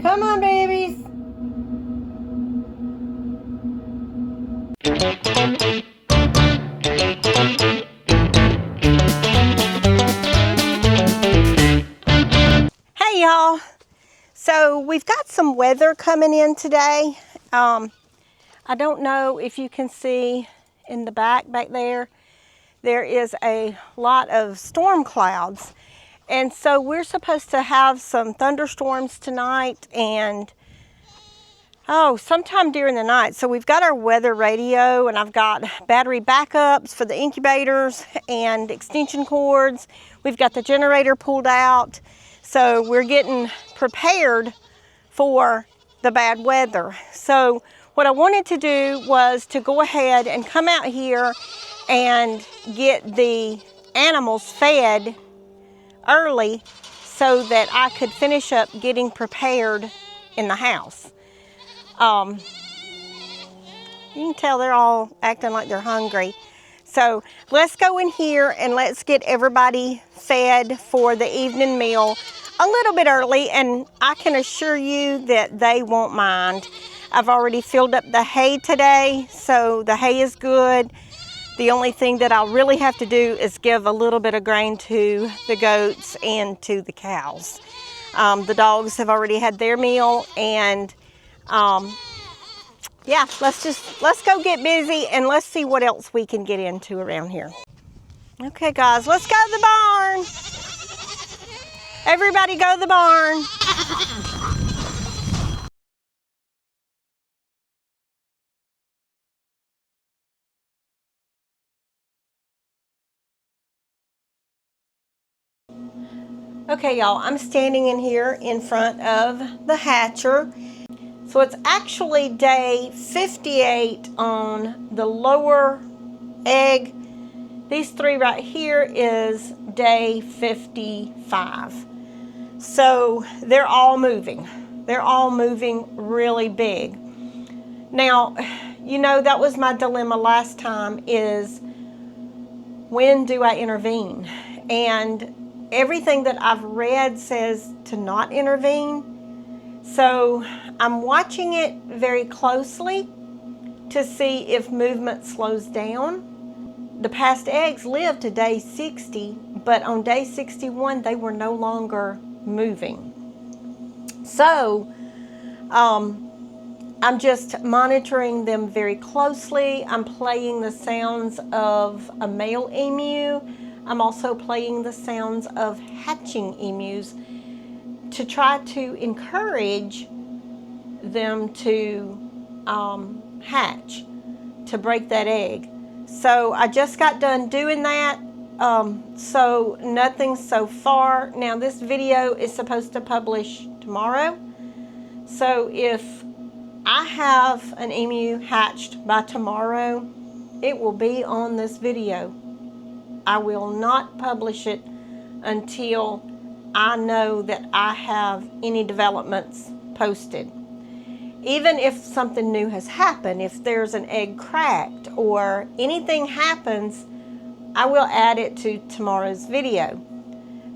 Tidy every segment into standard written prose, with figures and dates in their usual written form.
Come on, babies. Hey, y'all. So we've got some weather coming in today. I don't know if you can see in the back there, there is a lot of storm clouds. And so we're supposed to have some thunderstorms tonight and sometime during the night. So we've got our weather radio, and I've got battery backups for the incubators and extension cords. We've got the generator pulled out. So we're getting prepared for the bad weather. So what I wanted to do was to go ahead and come out here and get the animals fed early so that I could finish up getting prepared in the house. You can tell they're all acting like they're hungry. So let's go in here and let's get everybody fed for the evening meal a little bit early, and I can assure you that they won't mind. I've already filled up the hay today, so the hay is good. The only thing that I'll really have to do is give a little bit of grain to the goats and to the cows. The dogs have already had their meal, and yeah, let's go get busy and let's see what else we can get into around here. Okay, guys, let's go to the barn. Everybody go to the barn. Okay, y'all, I'm standing in here in front of the hatcher. So it's actually day 58 on the lower egg. These three right here is day 55. So they're all moving. They're all moving really big. Now, you know, that was my dilemma last time, is when do I intervene? And everything that I've read says to not intervene. So I'm watching it very closely to see if movement slows down. The past eggs lived to day 60, but on day 61, they were no longer moving. So I'm just monitoring them very closely. I'm playing the sounds of a male emu. I'm also playing the sounds of hatching emus to try to encourage them to hatch, to break that egg. So I just got done doing that. So nothing so far. Now this video is supposed to publish tomorrow. So if I have an emu hatched by tomorrow, it will be on this video. I will not publish it until I know that I have any developments posted. Even if something new has happened, if there's an egg cracked or anything happens, I will add it to tomorrow's video.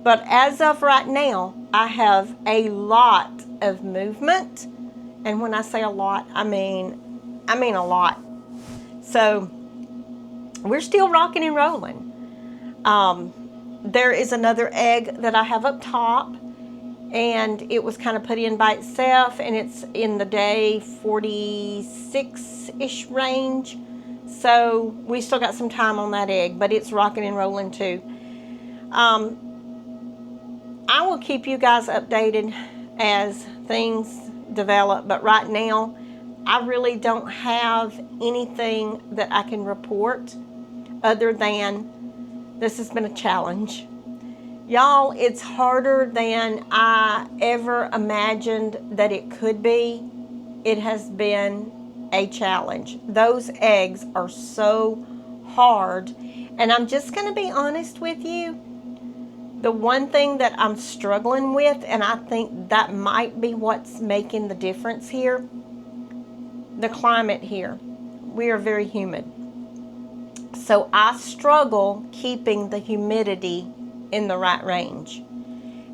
But as of right now, I have a lot of movement. And when I say a lot, I mean a lot. So we're still rocking and rolling. There is another egg that I have up top, and it was kind of put in by itself, and it's in the day 46-ish range. So we still got some time on that egg, but it's rocking and rolling too. I will keep you guys updated as things develop, but right now I really don't have anything that I can report other than this has been a challenge. Y'all, it's harder than I ever imagined that it could be. It has been a challenge. Those eggs are so hard. And I'm just going to be honest with you. The one thing that I'm struggling with, and I think that might be what's making the difference here, the climate here. We are very humid. So I struggle keeping the humidity in the right range.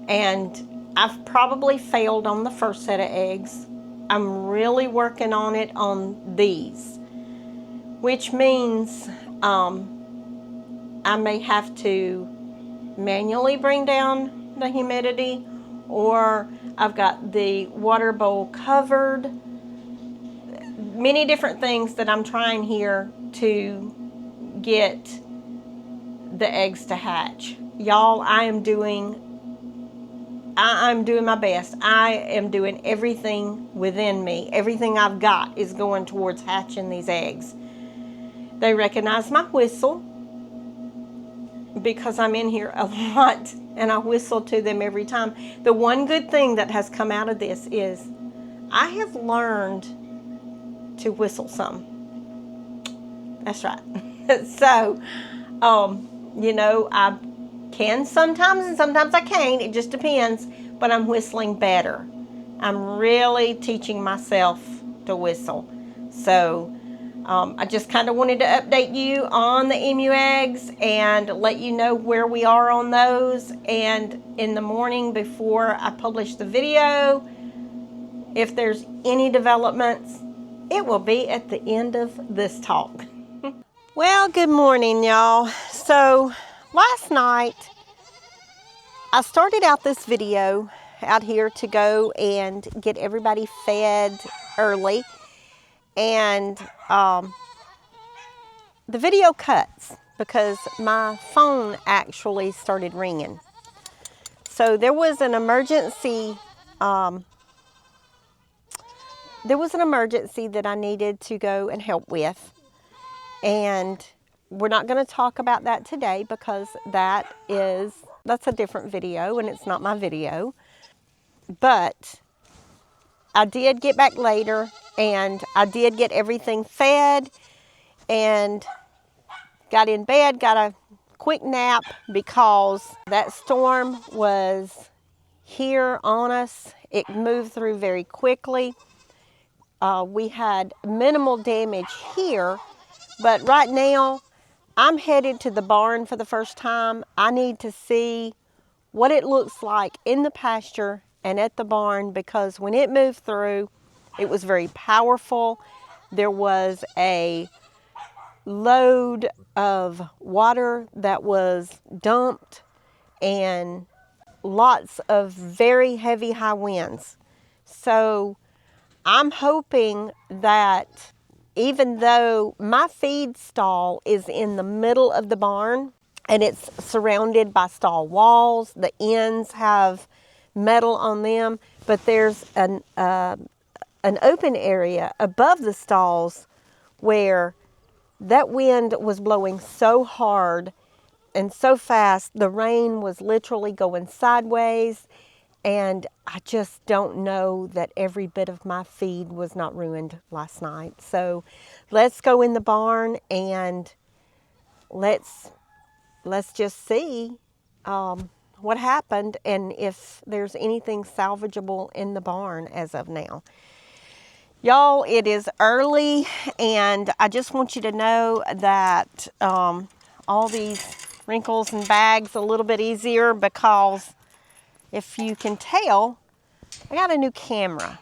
And I've probably failed on the first set of eggs. I'm really working on it on these, which means I may have to manually bring down the humidity, or I've got the water bowl covered. Many different things that I'm trying here to get the eggs to hatch. Y'all, I'm doing my best. I am doing everything within me. Everything I've got is going towards hatching these eggs. They recognize my whistle because I'm in here a lot and I whistle to them every time. The one good thing that has come out of this is I have learned to whistle some. That's right. So, you know, I can sometimes and sometimes I can't. It just depends. But I'm whistling better. I'm really teaching myself to whistle. So I just kind of wanted to update you on the emu eggs and let you know where we are on those. And in the morning before I publish the video, if there's any developments, it will be at the end of this talk. Well, good morning, y'all. So last night, I started out this video out here to go and get everybody fed early, and the video cuts because my phone actually started ringing. So there was an emergency. That I needed to go and help with, and we're not going to talk about that today because that's a different video and it's not my video. But I did get back later and I did get everything fed and got in bed, got a quick nap because that storm was here on us. It moved through very quickly. We had minimal damage here, but right now I'm headed to the barn for the first time. I need to see what it looks like in the pasture and at the barn, because when it moved through, it was very powerful. There was a load of water that was dumped and lots of very heavy high winds. So I'm hoping that even though my feed stall is in the middle of the barn and it's surrounded by stall walls, the ends have metal on them, but there's an open area above the stalls where that wind was blowing so hard and so fast, the rain was literally going sideways. And I just don't know that every bit of my feed was not ruined last night. So let's go in the barn and let's just see what happened and if there's anything salvageable in the barn as of now. Y'all, it is early and I just want you to know that all these wrinkles and bags a little bit easier because if you can tell, I got a new camera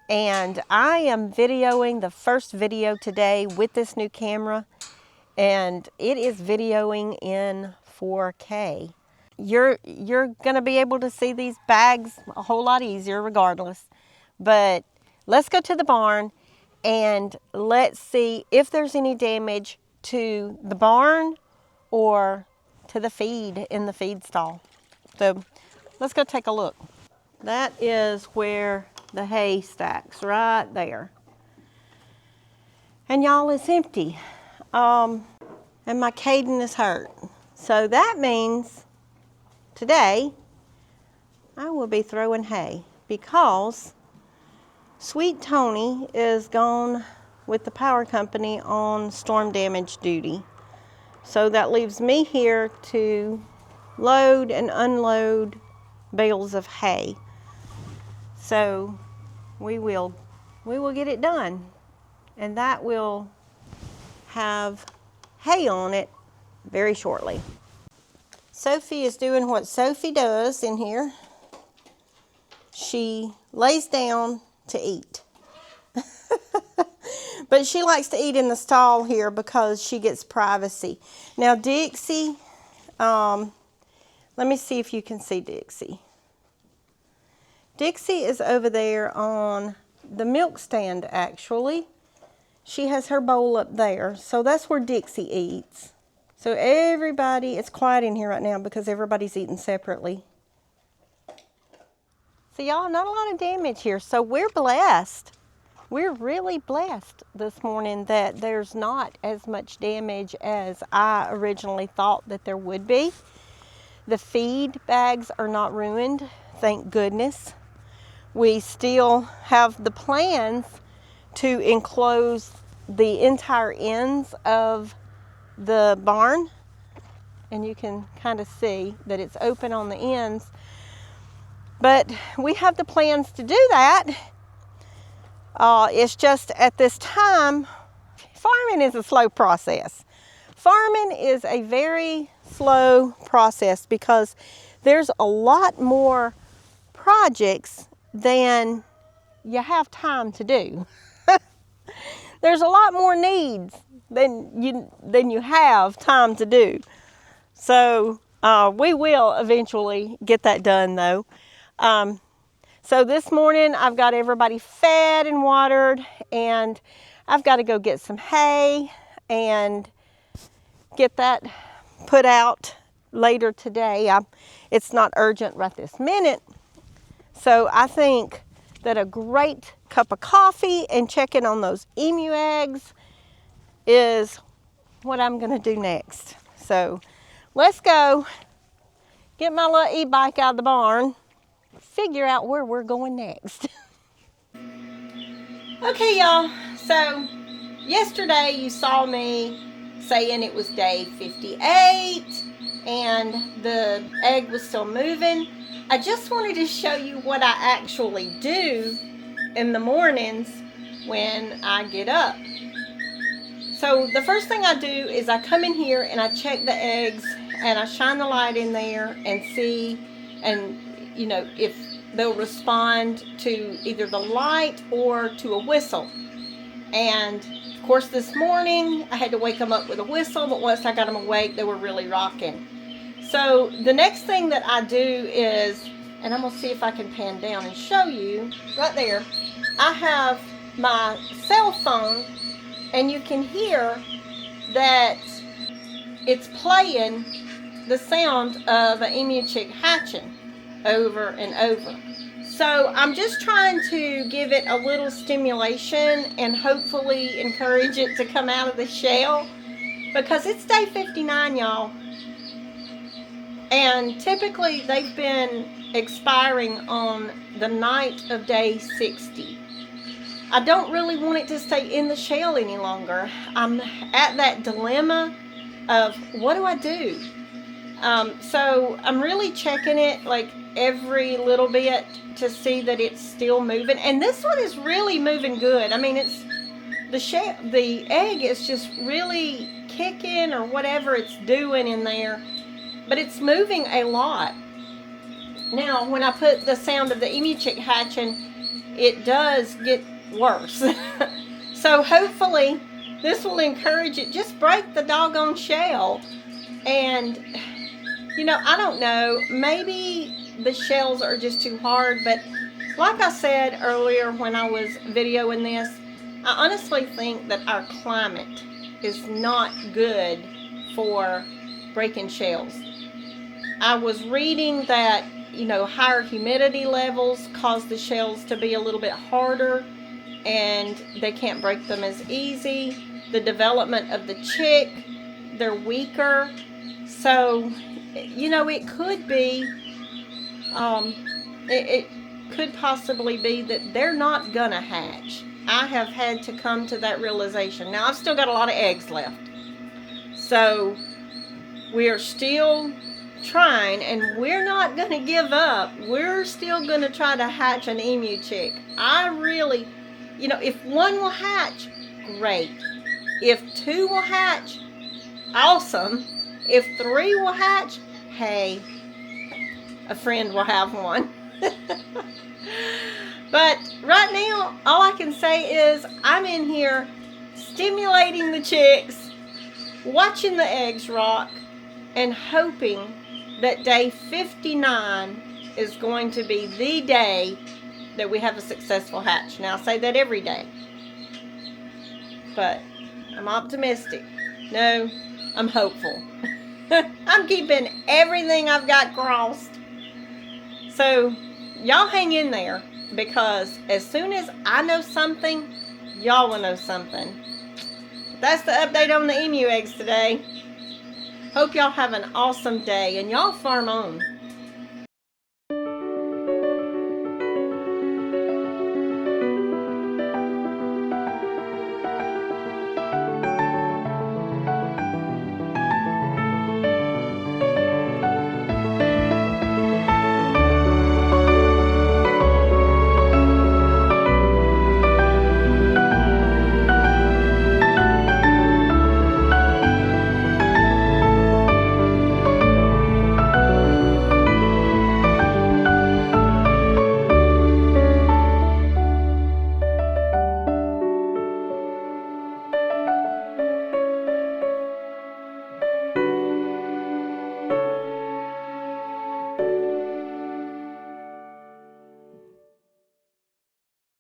and I am videoing the first video today with this new camera, and it is videoing in 4K. You're gonna be able to see these bags a whole lot easier regardless, but let's go to the barn and let's see if there's any damage to the barn or to the feed in the feed stall. So let's go take a look. That is where the hay stacks, right there. And y'all, it's empty. And my Caden is hurt. So that means today I will be throwing hay because Sweet Tony is gone with the power company on storm damage duty. So that leaves me here to load and unload bales of hay. So we will get it done, and that will have hay on it very shortly. Sophie is doing what Sophie does in here. she lays down to eat. But she likes to eat in the stall here because she gets privacy. Now Dixie, let me see if you can see Dixie. Dixie is over there on the milk stand actually. She has her bowl up there, so that's where Dixie eats. So everybody, it's quiet in here right now because everybody's eating separately. So y'all, not a lot of damage here, so we're blessed. We're really blessed this morning that there's not as much damage as I originally thought that there would be. The feed bags are not ruined, thank goodness. We still have the plans to enclose the entire ends of the barn, and you can kind of see that it's open on the ends. But we have the plans to do that. It's just at this time, farming is a slow process. Farming is a very slow process because there's a lot more projects than you have time to do. There's a lot more needs than you have time to do. So we will eventually get that done though. So this morning I've got everybody fed and watered, and I've got to go get some hay and get that put out later today. It's not urgent right this minute. So I think that a great cup of coffee and checking on those emu eggs is what I'm going to do next. So let's go get my little e-bike out of the barn, figure out where we're going next. Okay, y'all, so yesterday you saw me saying it was day 58 and the egg was still moving. I just wanted to show you what I actually do in the mornings when I get up. So the first thing I do is I come in here and I check the eggs and I shine the light in there and see, and you know, if they'll respond to either the light or to a whistle. And of course this morning I had to wake them up with a whistle, but once I got them awake they were really rocking. So the next thing that I do is, and I'm going to see if I can pan down and show you, right there, I have my cell phone and you can hear that it's playing the sound of an emu chick hatching over and over. So I'm just trying to give it a little stimulation and hopefully encourage it to come out of the shell, because it's day 59, y'all. And typically they've been expiring on the night of day 60. I don't really want it to stay in the shell any longer. I'm at that dilemma of what do I do? So I'm really checking it like every little bit to see that it's still moving. And this one is really moving good. I mean, it's the egg is just really kicking or whatever it's doing in there, but it's moving a lot. Now, when I put the sound of the emu chick hatching, it does get worse. So hopefully this will encourage it. Just break the doggone shell. And you know, I don't know, maybe the shells are just too hard, but like I said earlier when I was videoing this, I honestly think that our climate is not good for breaking shells. I was reading that, you know, higher humidity levels cause the shells to be a little bit harder and they can't break them as easy. The development of the chick, they're weaker. So, you know, it could be, it could possibly be that they're not gonna hatch. I have had to come to that realization. Now, I've still got a lot of eggs left. So, we are still trying, and we're not gonna give up. We're still gonna try to hatch an emu chick. I really, you know, if one will hatch, great. If two will hatch, awesome. If three will hatch, hey, a friend will have one. But right now, all I can say is I'm in here stimulating the chicks, watching the eggs rock, and hoping that day 59 is going to be the day that we have a successful hatch. Now, I say that every day, but I'm optimistic. No, I'm hopeful. I'm keeping everything I've got crossed. So, y'all hang in there, because as soon as I know something, y'all will know something. That's the update on the emu eggs today. Hope y'all have an awesome day, and y'all farm on.